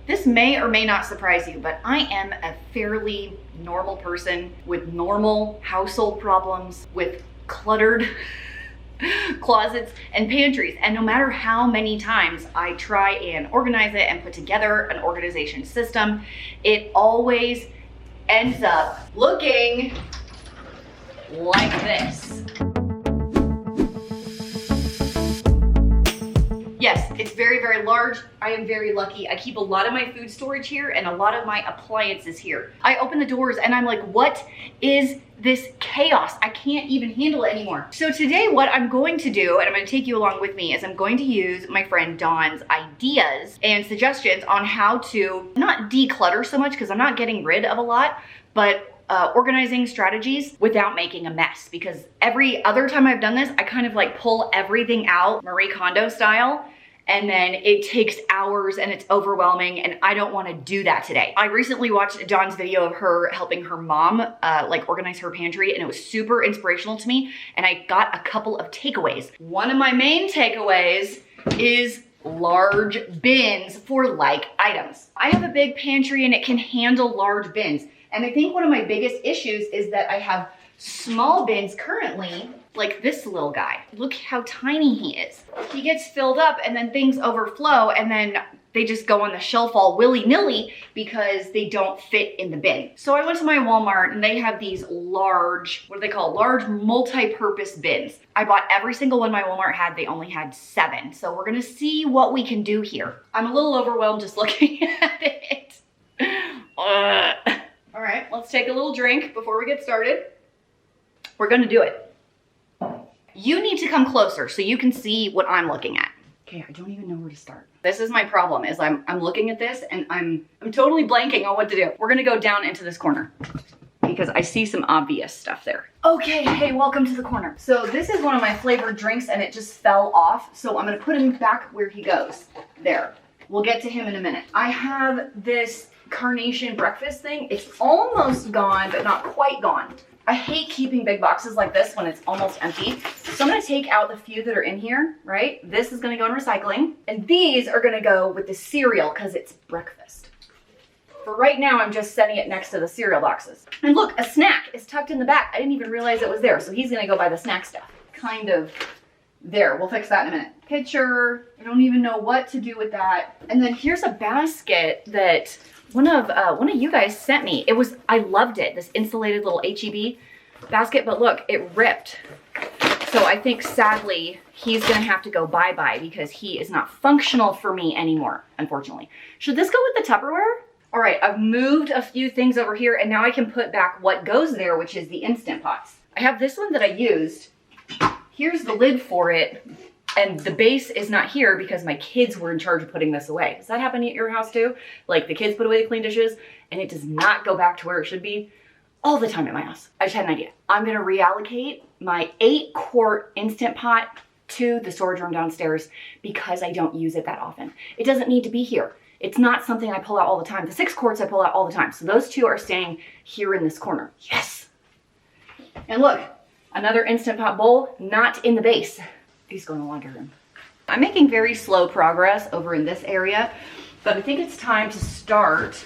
This may or may not surprise you, but I am a fairly normal person with normal household problems, with cluttered closets and pantries. And no matter how many times I try and organize it and put together an organization system, it always ends up looking like this. Yes, it's very, very large. I am very lucky. I keep a lot of my food storage here and a lot of my appliances here. I open the doors and I'm like, what is this chaos? I can't even handle it anymore. So today what I'm going to do, and I'm going to take you along with me, is I'm going to use my friend Dawn's ideas and suggestions on how to not declutter so much, because I'm not getting rid of a lot, but organizing strategies without making a mess. Because every other time I've done this, I kind of like pull everything out Marie Kondo style, and then it takes hours and it's overwhelming, and I don't want to do that today. I recently watched Dawn's video of her helping her mom like organize her pantry, and it was super inspirational to me, and I got a couple of takeaways. One of my main takeaways is large bins for like items. I have a big pantry and it can handle large bins. And I think one of my biggest issues is that I have small bins currently, like this little guy. Look how tiny he is. He gets filled up and then things overflow, and then they just go on the shelf all willy-nilly because they don't fit in the bin. So I went to my Walmart and they have these large, what do they call, large multi-purpose bins. I bought every single one my Walmart had. They only had 7. So we're gonna see what we can do here. I'm a little overwhelmed just looking at it. All right, let's take a little drink before we get started. We're gonna do it. You need to come closer so you can see what I'm looking at. Okay, I don't even know where to start. This is my problem, is I'm looking at this and I'm totally blanking on what to do. We're gonna go down into this corner because I see some obvious stuff there. Okay, hey, welcome to the corner. So this is one of my flavored drinks and it just fell off. So I'm gonna put him back where he goes. There, we'll get to him in a minute. I have this carnation breakfast thing. It's almost gone, but not quite gone. I hate keeping big boxes like this when it's almost empty. So I'm gonna take out the few that are in here, right? This is gonna go in recycling. And these are gonna go with the cereal because it's breakfast. For right now, I'm just setting it next to the cereal boxes. And look, a snack is tucked in the back. I didn't even realize it was there. So he's gonna go buy the snack stuff. Kind of there, we'll fix that in a minute. Pitcher, I don't even know what to do with that. And then here's a basket that one of you guys sent me. I loved it, this insulated little HEB basket, but look, it ripped. So I think sadly, he's gonna have to go bye-bye because he is not functional for me anymore, unfortunately. Should this go with the Tupperware? All right, I've moved a few things over here and now I can put back what goes there, which is the Instant Pots. I have this one that I used. Here's the lid for it. And the base is not here because my kids were in charge of putting this away. Does that happen at your house too? Like the kids put away the clean dishes and it does not go back to where it should be all the time at my house. I just had an idea. I'm gonna reallocate my 8-quart Instant Pot to the storage room downstairs because I don't use it that often. It doesn't need to be here. It's not something I pull out all the time. The 6 quarts I pull out all the time. So those 2 are staying here in this corner. Yes. And look, another Instant Pot bowl, not in the base. These go in the laundry room. I'm making very slow progress over in this area, but I think it's time to start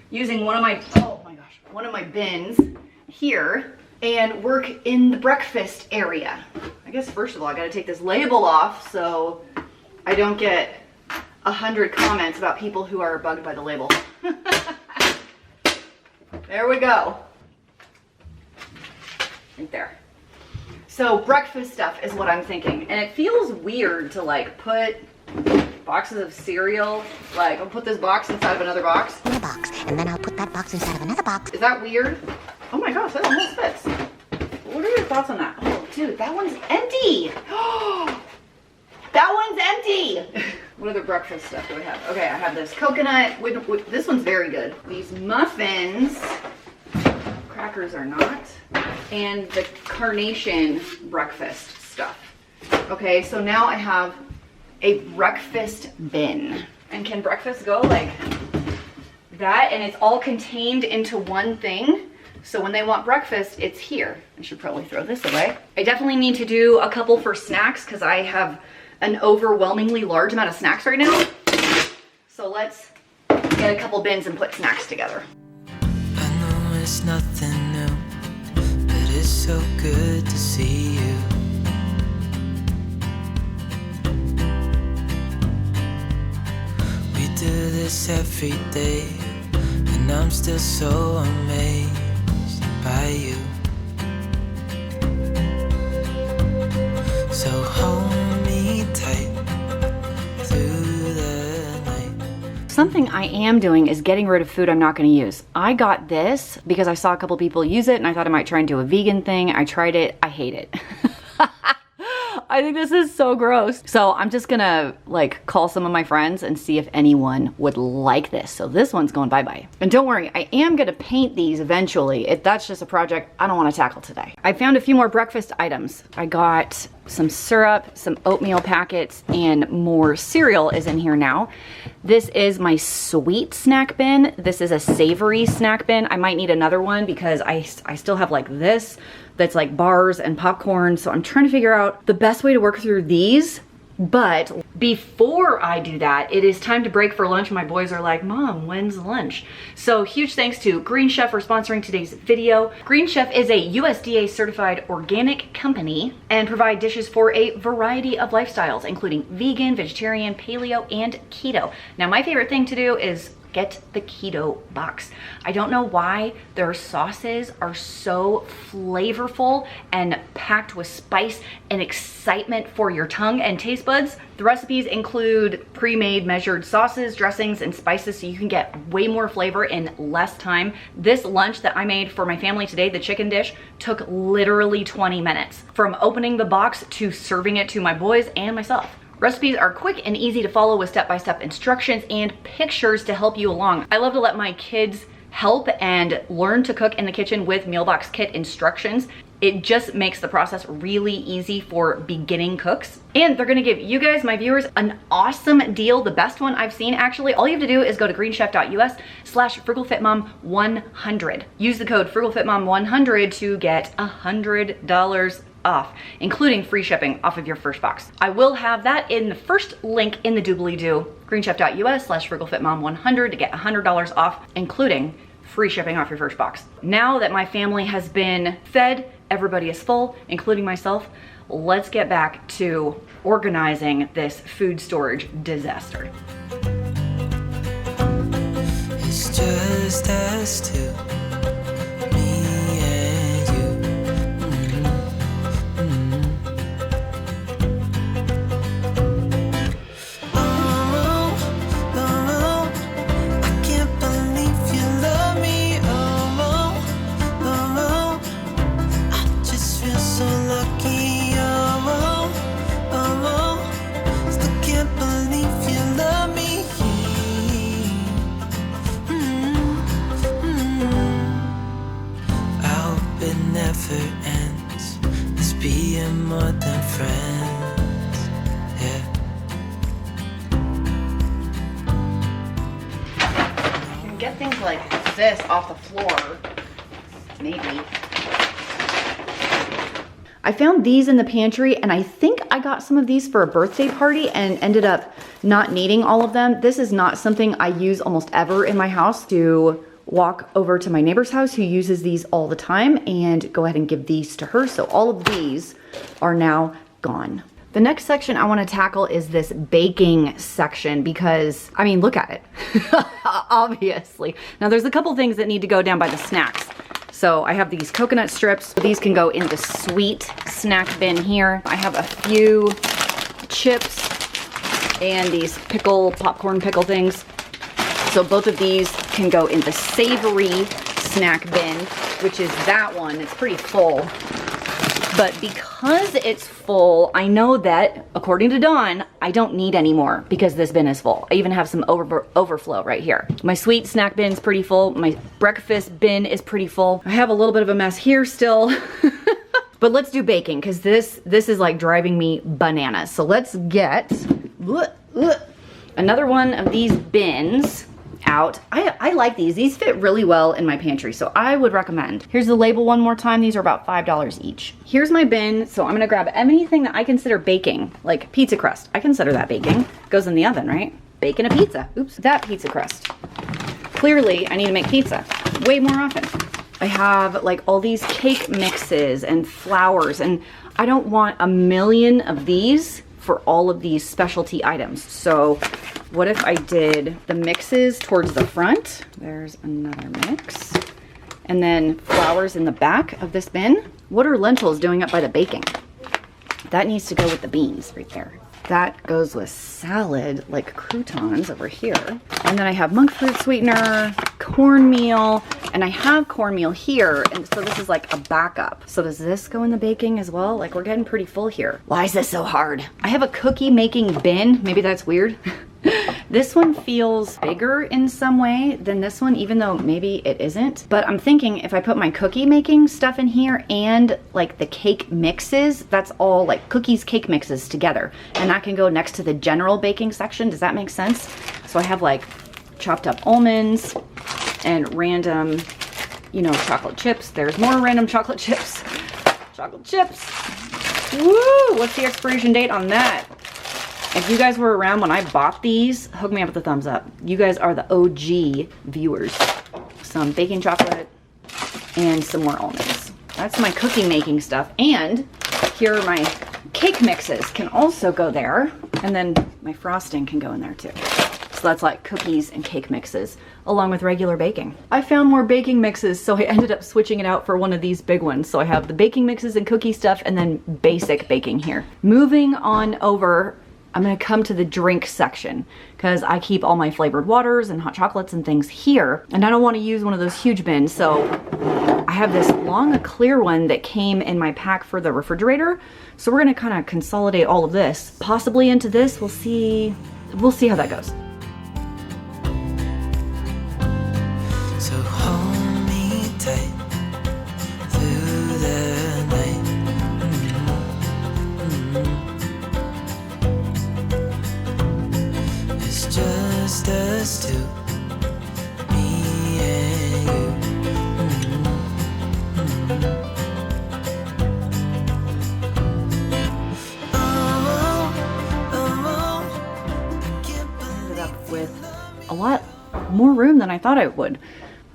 using one of my bins here and work in the breakfast area. I guess first of all, I gotta take this label off so I don't get 100 comments about people who are bugged by the label. There we go. Right there. So breakfast stuff is what I'm thinking. And it feels weird to like put boxes of cereal, like I'll put this box inside of another box. In a box, and then I'll put that box inside of another box. Is that weird? Oh my gosh, that almost fits. What are your thoughts on that? Oh dude, that one's empty. That one's empty. What other breakfast stuff do we have? Okay, I have this coconut, this one's very good. These muffins, crackers are not. And the carnation breakfast stuff. Okay, so now I have a breakfast bin. And can breakfast go like that? And it's all contained into one thing. So when they want breakfast, it's here. I should probably throw this away. I definitely need to do a couple for snacks because I have an overwhelmingly large amount of snacks right now. So let's get a couple bins and put snacks together. I know it's nothing new, but it's so good to see you. We do this every day, and I'm still so amazed by you. So hold me tight through the night. Something I am doing is getting rid of food I'm not going to use. I got this because I saw a couple people use it and I thought I might try and do a vegan thing. I tried it. I hate it. I think this is so gross. So I'm just gonna like call some of my friends and see if anyone would like this. So this one's going bye-bye. And don't worry, I am gonna paint these eventually. If that's just a project I don't wanna tackle today. I found a few more breakfast items. I got some syrup, some oatmeal packets, and more cereal is in here now. This is my sweet snack bin. This is a savory snack bin. I might need another one because I still have like this that's like bars and popcorn. So I'm trying to figure out the best way to work through these. But before I do that, it is time to break for lunch. My boys are like, Mom, when's lunch? So huge thanks to Green Chef for sponsoring today's video. Green Chef is a USDA certified organic company and provide dishes for a variety of lifestyles, including vegan, vegetarian, paleo, and keto. Now, my favorite thing to do is get the keto box. I don't know why their sauces are so flavorful and packed with spice and excitement for your tongue and taste buds. The recipes include pre-made measured sauces, dressings, and spices so you can get way more flavor in less time. This lunch that I made for my family today, the chicken dish, took literally 20 minutes from opening the box to serving it to my boys and myself. Recipes are quick and easy to follow with step-by-step instructions and pictures to help you along. I love to let my kids help and learn to cook in the kitchen with meal box kit instructions. It just makes the process really easy for beginning cooks. And they're gonna give you guys, my viewers, an awesome deal, the best one I've seen actually. All you have to do is go to greenchef.us/frugalfitmom100. Use the code frugalfitmom100 to get $100 off, including free shipping off of your first box. I will have that in the first link in the doobly-doo, greenchef.us/frugalfitmom100 to get $100 off, including free shipping off your first box. Now that my family has been fed, everybody is full, including myself, let's get back to organizing this food storage disaster. It's just us two. More than friends, yeah. You can get things like this off the floor, maybe. I found these in the pantry and I think I got some of these for a birthday party and ended up not needing all of them. This is not something I use almost ever in my house. To walk over to my neighbor's house who uses these all the time and go ahead and give these to her. So all of these are now gone. The next section I want to tackle is this baking section because, I mean, look at it, obviously. Now there's a couple things that need to go down by the snacks. So I have these coconut strips. These can go in the sweet snack bin here. I have a few chips and these popcorn pickle things. So both of these can go in the savory snack bin, which is that one. It's pretty full. But because it's full, I know that, according to Dawn, I don't need any more because this bin is full. I even have some overflow right here. My sweet snack bin's pretty full. My breakfast bin is pretty full. I have a little bit of a mess here still. But let's do baking because this is like driving me bananas. So let's get another one of these bins out. I like these. These fit really well in my pantry, so I would recommend. Here's the label one more time. These are about $5 each. Here's my bin, so I'm gonna grab anything that I consider baking, like pizza crust. I consider that baking. Goes in the oven, right? Baking a pizza. Oops, that pizza crust. Clearly, I need to make pizza way more often. I have like all these cake mixes and flours, and I don't want a million of these for all of these specialty items. So what if I did the mixes towards the front? There's another mix. And then flours in the back of this bin. What are lentils doing up by the baking? That needs to go with the beans right there. That goes with salad, like croutons over here. And then I have monk fruit sweetener, cornmeal, and I have cornmeal here. And so this is like a backup. So does this go in the baking as well? Like we're getting pretty full here. Why is this so hard? I have a cookie making bin. Maybe that's weird. This one feels bigger in some way than this one, even though maybe it isn't. But I'm thinking if I put my cookie making stuff in here and like the cake mixes, that's all like cookies, cake mixes together. And that can go next to the general baking section. Does that make sense? So I have like chopped up almonds and random, you know, chocolate chips. There's more random chocolate chips. Chocolate chips. Woo! What's the expiration date on that? If you guys were around when I bought these, hook me up with a thumbs up. You guys are the OG viewers. Some baking chocolate and some more almonds. That's my cookie making stuff. And here are my cake mixes can also go there. And then my frosting can go in there too. So that's like cookies and cake mixes along with regular baking. I found more baking mixes, so I ended up switching it out for one of these big ones. So I have the baking mixes and cookie stuff and then basic baking here. Moving on over, I'm gonna come to the drink section because I keep all my flavored waters and hot chocolates and things here. And I don't wanna use one of those huge bins. So I have this long, clear one that came in my pack for the refrigerator. So we're gonna kind of consolidate all of this, possibly into this. We'll see how that goes. So hold me tight through the night. It's just us two, me and you. Ended up with a lot more room than I thought I would.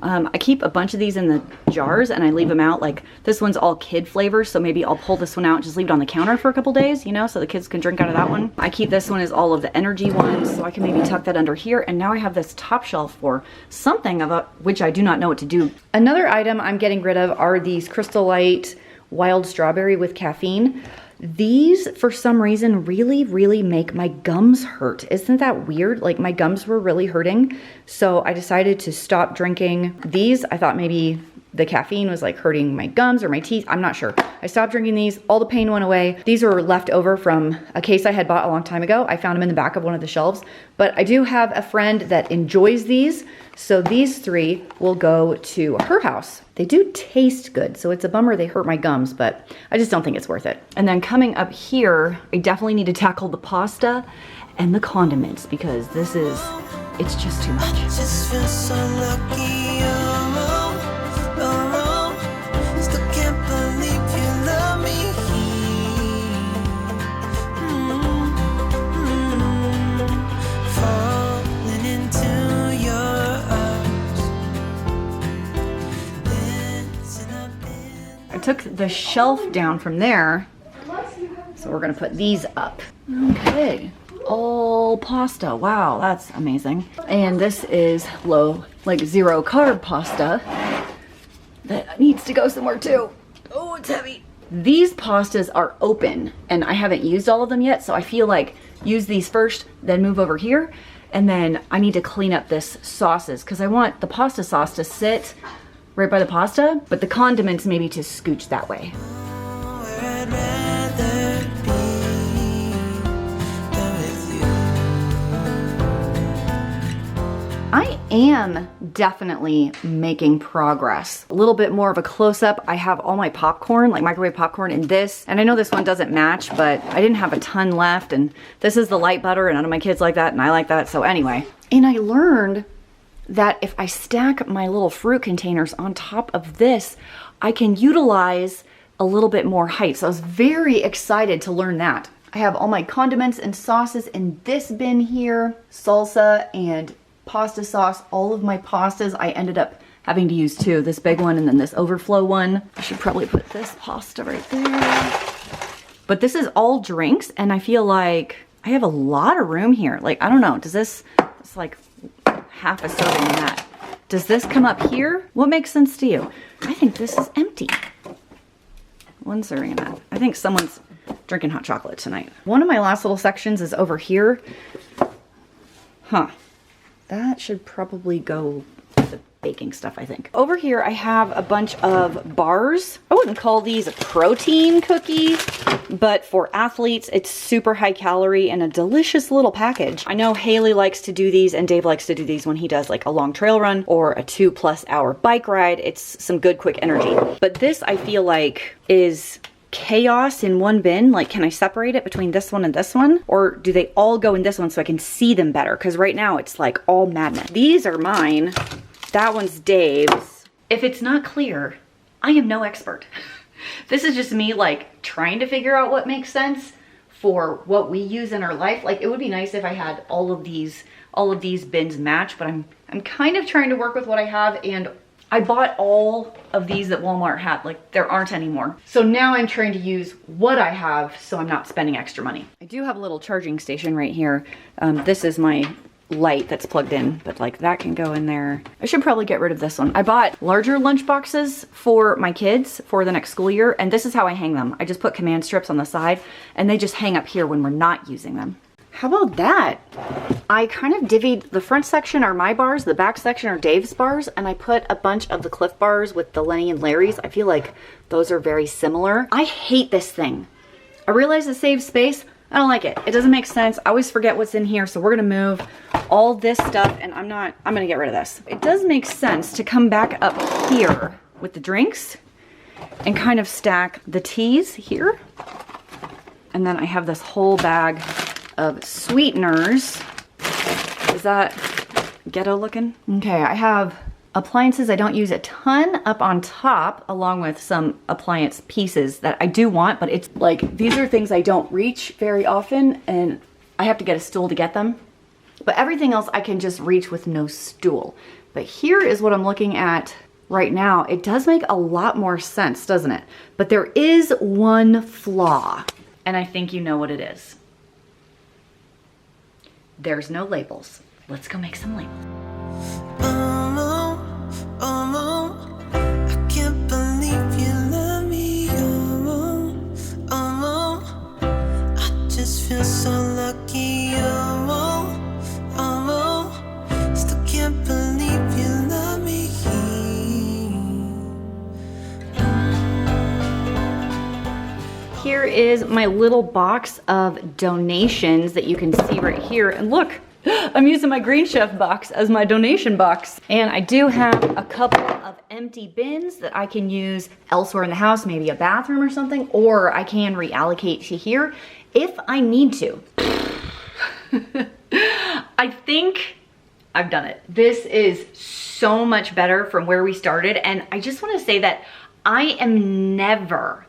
I keep a bunch of these in the jars and I leave them out. Like this one's all kid flavors, so maybe I'll pull this one out and just leave it on the counter for a couple days, you know, so the kids can drink out of that one. I keep this one as all of the energy ones, so I can maybe tuck that under here. And now I have this top shelf for something about which I do not know what to do. Another item I'm getting rid of are these Crystal Light Wild Strawberry with caffeine. These, for some reason, really make my gums hurt. Isn't that weird? Like my gums were really hurting. So I decided to stop drinking these. I thought maybe the caffeine was like hurting my gums or my teeth. I'm not sure. I stopped drinking these. All the pain went away. These were left over from a case I had bought a long time ago. I found them in the back of one of the shelves. But I do have a friend that enjoys these. So these three will go to her house. They do taste good, so it's a bummer they hurt my gums, but I just don't think it's worth it. And then coming up here, I definitely need to tackle the pasta and the condiments because it's just too much. I just feel so lucky. Still can't believe you love me. Falling into your arms. I took the shelf down from there, so we're gonna put these up. Okay, all pasta. Wow, that's amazing. And this is low, like 0 carb pasta that needs to go somewhere too. Oh, it's heavy. These pastas are open and I haven't used all of them yet, so I feel like use these first, then move over here. And then I need to clean up this sauces because I want the pasta sauce to sit right by the pasta, but the condiments maybe to scooch that way. I'd rather be than with you. I am definitely making progress. A little bit more of a close-up. I have all my popcorn, like microwave popcorn in this, and I know this one doesn't match, but I didn't have a ton left, and this is the light butter, and none of my kids like that, and I like that, so anyway. And I learned that if I stack my little fruit containers on top of this, I can utilize a little bit more height. So I was very excited to learn that. I have all my condiments and sauces in this bin here, salsa and pasta sauce. All of my pastas I ended up having to use two. This big one and then this overflow one. I should probably put this pasta right there. But this is all drinks, and I feel like I have a lot of room here. Like, I don't know, does this, it's like half a serving in that. Does this come up here? What makes sense to you? I think this is empty. One serving in that. I think someone's drinking hot chocolate tonight. One of my last little sections is over here. Huh. That should probably go with the baking stuff, I think. Over here, I have a bunch of bars. I wouldn't call these a protein cookie, but for athletes, it's super high calorie and a delicious little package. I know Haley likes to do these and Dave likes to do these when he does like a long trail run or a 2+ hour bike ride. It's some good quick energy. But this I feel like is chaos in one bin. Like, can I separate it between this one and this one? Or do they all go in this one so I can see them better? Because right now it's like all madness. These are mine. That one's Dave's. If it's not clear, I am no expert. This is just me like trying to figure out what makes sense for what we use in our life. Like, it would be nice if I had all of these bins match, but I'm kind of trying to work with what I have, and I bought all of these that Walmart had. Like, there aren't anymore. So now I'm trying to use what I have so I'm not spending extra money. I do have a little charging station right here. This is my light that's plugged in, but like that can go in there. I should probably get rid of this one. I bought larger lunch boxes for my kids for the next school year, and this is how I hang them. I just put command strips on the side and they just hang up here when we're not using them. How about that? I kind of divvied the front section are my bars, the back section are Dave's bars, and I put a bunch of the Cliff bars with the Lenny and Larry's. I feel like those are very similar. I hate this thing. I realize it saves space. I don't like it. It doesn't make sense. I always forget what's in here, so we're gonna move all this stuff, and I'm gonna get rid of this. It does make sense to come back up here with the drinks and kind of stack the teas here. And then I have this whole bag of sweeteners. Is that ghetto looking? Okay, I have appliances I don't use a ton up on top, along with some appliance pieces that I do want, but it's like, these are things I don't reach very often, and I have to get a stool to get them. But everything else I can just reach with no stool. But here is what I'm looking at right now. It does make a lot more sense, doesn't it? But there is one flaw, and I think you know what it is. There's no labels. Let's go make some labels. I can't believe you love me. I just feel so lucky. Still can't believe you love me. Here is my little box of donations that you can see right here. And look, I'm using my Green Chef box as my donation box. And I do have a couple of empty bins that I can use elsewhere in the house, maybe a bathroom or something, or I can reallocate to here if I need to. I think I've done it. This is so much better from where we started. And I just want to say that I am never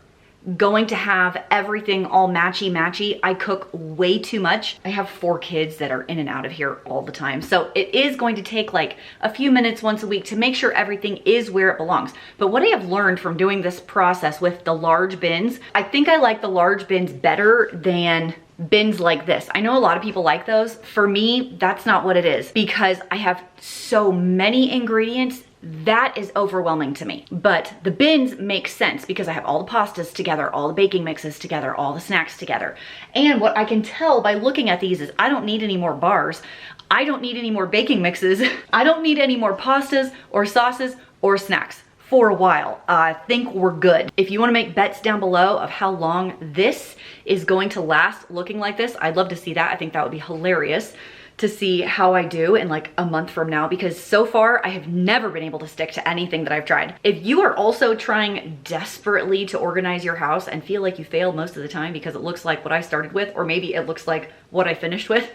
going to have everything all matchy-matchy. I cook way too much. I have 4 kids that are in and out of here all the time. So it is going to take like a few minutes once a week to make sure everything is where it belongs. But what I have learned from doing this process with the large bins, I think I like the large bins better than bins like this. I know a lot of people like those. For me, that's not what it is, because I have so many ingredients. That is overwhelming to me. But the bins make sense because I have all the pastas together, all the baking mixes together, all the snacks together. And what I can tell by looking at these is I don't need any more bars. I don't need any more baking mixes. I don't need any more pastas or sauces or snacks for a while. I think we're good. If you want to make bets down below of how long this is going to last looking like this, I'd love to see that. I think that would be hilarious to see how I do in like a month from now, because so far I have never been able to stick to anything that I've tried. If you are also trying desperately to organize your house and feel like you fail most of the time because it looks like what I started with, or maybe it looks like what I finished with,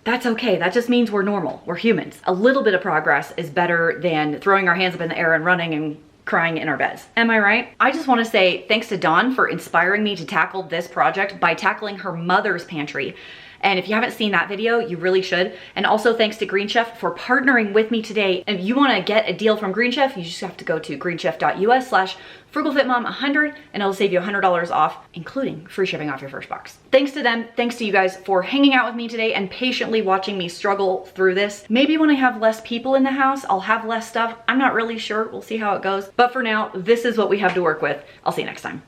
that's okay. That just means we're normal. We're humans. A little bit of progress is better than throwing our hands up in the air and running and crying in our beds. Am I right? I just want to say thanks to Dawn for inspiring me to tackle this project by tackling her mother's pantry. And if you haven't seen that video, you really should. And also thanks to Green Chef for partnering with me today. If you want to get a deal from Green Chef, you just have to go to greenchef.us/frugalfitmom100 and it'll save you $100 off, including free shipping off your first box. Thanks to them, thanks to you guys for hanging out with me today and patiently watching me struggle through this. Maybe when I have less people in the house, I'll have less stuff. I'm not really sure. We'll see how it goes. But for now, this is what we have to work with. I'll see you next time.